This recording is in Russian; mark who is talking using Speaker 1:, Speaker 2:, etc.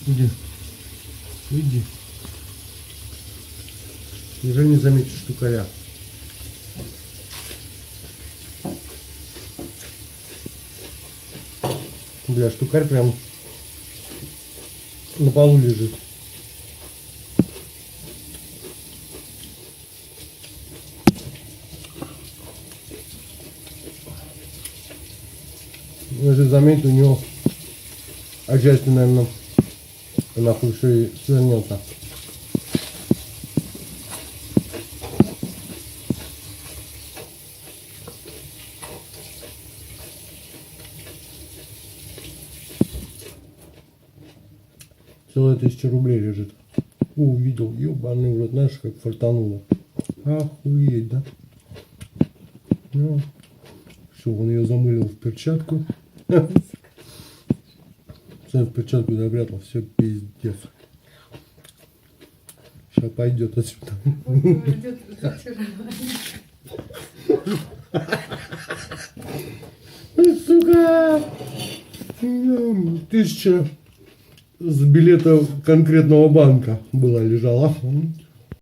Speaker 1: Иди. Иди. Уже не заметишь штукаря. Бля, штукарь прям на полу лежит. Если заметить, у него отчасти, наверное, нахуй все и свернется. Целая 1000 рублей лежит. Увидел, ебаный в рот, знаешь, как фартануло. Охуеть, да? Ну, все, он ее замылил в перчатку. Сам в перчатку запрятал, все пиздец. Сейчас пойдет отсюда. Сука! 1000 с билета конкретного банка была лежала.